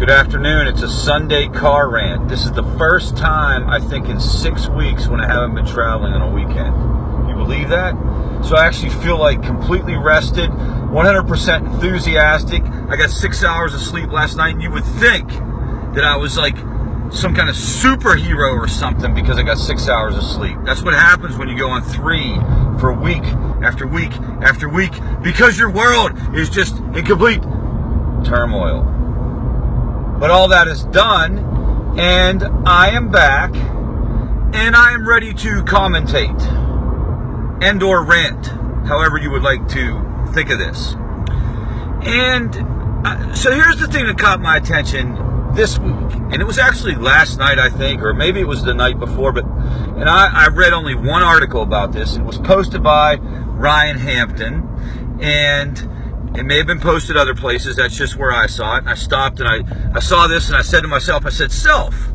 Good afternoon. It's a Sunday car rant. This is the first time, I think, in 6 weeks when I haven't been traveling on a weekend. You believe that? So I actually feel like completely rested, 100% enthusiastic. I got 6 hours of sleep last night, and you would think that I was like some kind of superhero or something because I got 6 hours of sleep. That's what happens when you go on 3 for week after week after week, because your world is just in complete turmoil. But all that is done, and I am back, and I am ready to commentate and or rant, however you would like to think of this. And so here's the thing that caught my attention this week, and it was actually last night, I think, or maybe it was the night before, and I read only one article about this. It was posted by Ryan Hampton, and it may have been posted other places. That's just where I saw it. And I stopped and I saw this and I said to myself, Self,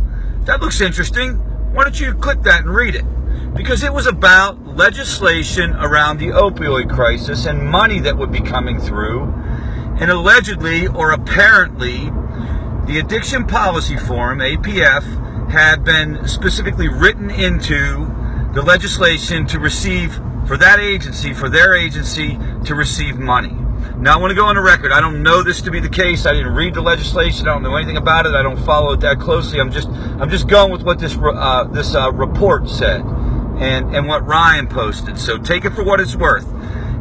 that looks interesting. Why don't you click that and read it? Because it was about legislation around the opioid crisis and money that would be coming through. And allegedly or apparently, the Addiction Policy Forum, APF, had been specifically written into the legislation to receive, for their agency, to receive money. Now, I want to go on the record. I don't know this to be the case. I didn't read the legislation. I don't know anything about it. I don't follow it that closely. I'm just going with what this report said and what Ryan posted. So take it for what it's worth.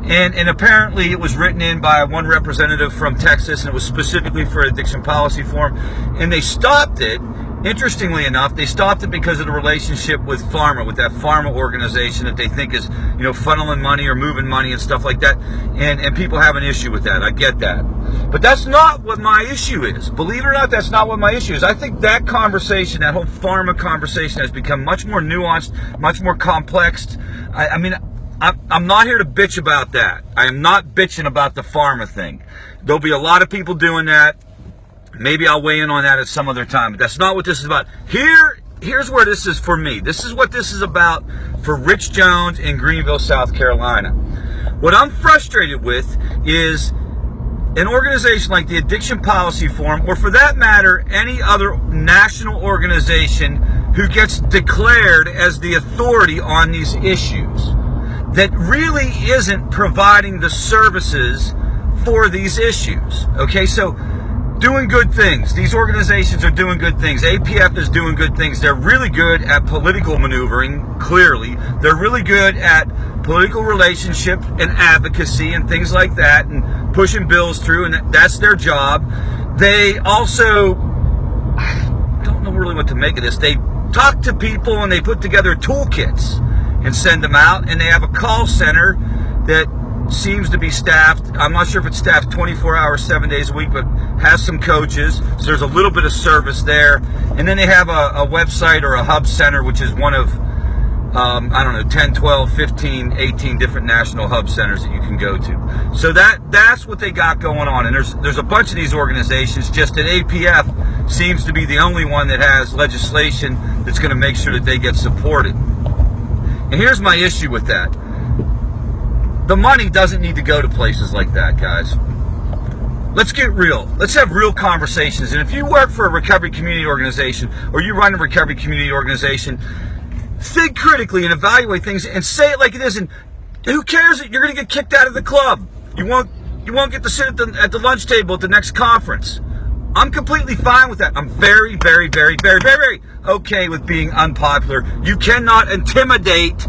And apparently it was written in by one representative from Texas, and it was specifically for Addiction Policy Forum. And they stopped it. Interestingly enough, they stopped it because of the relationship with PHARMA, with that PHARMA organization that they think is, funneling money or moving money and stuff like that. And people have an issue with that. I get that. But that's not what my issue is. Believe it or not, that's not what my issue is. I think that conversation, that whole PHARMA conversation, has become much more nuanced, much more complex. I'm not here to bitch about that. I am not bitching about the PHARMA thing. There'll be a lot of people doing that. Maybe I'll weigh in on that at some other time, but that's not what this is about. Here's where this is for me. This is what this is about for Rich Jones in Greenville, South Carolina. What I'm frustrated with is an organization like the Addiction Policy Forum, or for that matter, any other national organization who gets declared as the authority on these issues, that really isn't providing the services for these issues. Okay, so doing good things. These organizations are doing good things. APF is doing good things. They're really good at political maneuvering, clearly. They're really good at political relationship and advocacy and things like that, and pushing bills through, and that's their job. They also, I don't know really what to make of this. They talk to people and they put together toolkits and send them out, and they have a call center that seems to be staffed. I'm not sure if it's staffed 24 hours, 7 days a week, but has some coaches. So there's a little bit of service there. And then they have a website or a hub center, which is one of, 10, 12, 15, 18 different national hub centers that you can go to. So that's what they got going on. And there's a bunch of these organizations, just that APF seems to be the only one that has legislation that's going to make sure that they get supported. And here's my issue with that. The money doesn't need to go to places like that, guys. Let's get real. Let's have real conversations. And if you work for a recovery community organization, or you run a recovery community organization, think critically and evaluate things and say it like it is. And who cares that you're going to get kicked out of the club? You won't get to sit at the lunch table at the next conference. I'm completely fine with that. I'm very, very, very, very, very, very okay with being unpopular. You cannot intimidate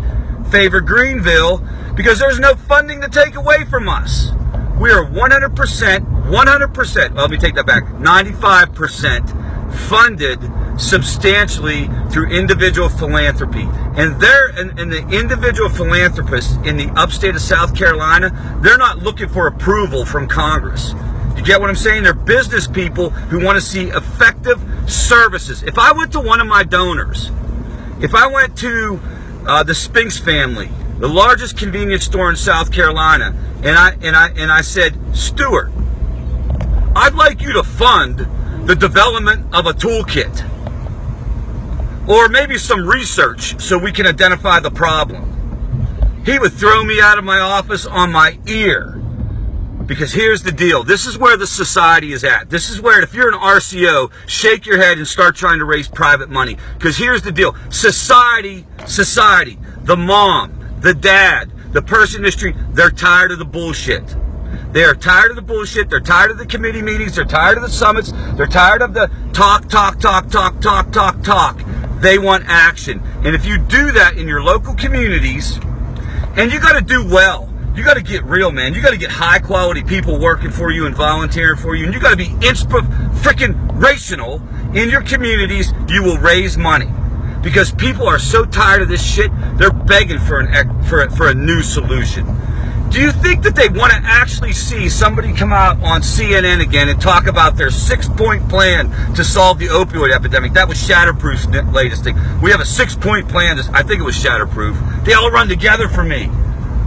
Favor Greenville, because there's no funding to take away from us. We are 100%, well, let me take that back, 95% funded substantially through individual philanthropy. And the individual philanthropists in the upstate of South Carolina, they're not looking for approval from Congress. You get what I'm saying? They're business people who want to see effective services. If I went to one of my donors, if I went to the Spinks family, the largest convenience store in South Carolina, and I said, Stuart, I'd like you to fund the development of a toolkit, or maybe some research so we can identify the problem. He would throw me out of my office on my ear. Because here's the deal. This is where the society is at. This is where, if you're an RCO, shake your head and start trying to raise private money. Because here's the deal. Society, the mom, the dad, the person in the street, they're tired of the bullshit. They are tired of the bullshit. They're tired of the committee meetings. They're tired of the summits. They're tired of the talk. They want action. And if you do that in your local communities, and you got to do well. You got to get real, man. You got to get high quality people working for you and volunteering for you. And you got to be inspirational in your communities. You will raise money. Because people are so tired of this shit, they're begging for a new solution. Do you think that they want to actually see somebody come out on CNN again and talk about their 6-point plan to solve the opioid epidemic? That was Shatterproof's latest thing. We have a 6-point plan. I think it was Shatterproof. They all run together for me.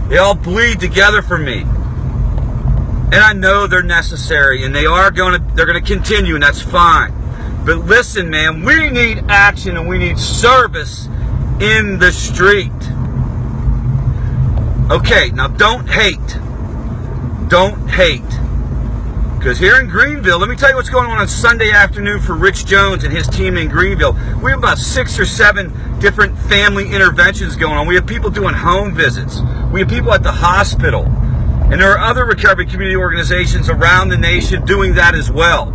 They all bleed together for me. And I know they're necessary, and they're going to continue, and that's fine. But listen, man, we need action and we need service in the street. Okay, now don't hate. Don't hate. Because here in Greenville, let me tell you what's going on Sunday afternoon for Rich Jones and his team in Greenville. We have about 6 or 7 different family interventions going on. We have people doing home visits. We have people at the hospital. And there are other recovery community organizations around the nation doing that as well.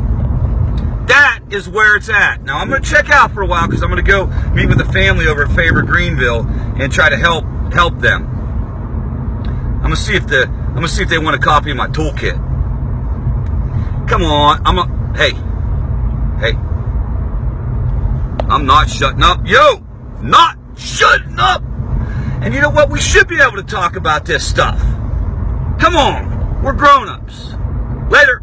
That is where it's at. Now, I'm going to check out for a while because I'm going to go meet with the family over at Favor Greenville and try to help them. I'm gonna see if they want a copy of my toolkit. Come on, hey, I'm not shutting up, not shutting up. And you know what? We should be able to talk about this stuff. Come on, we're grown-ups. Later.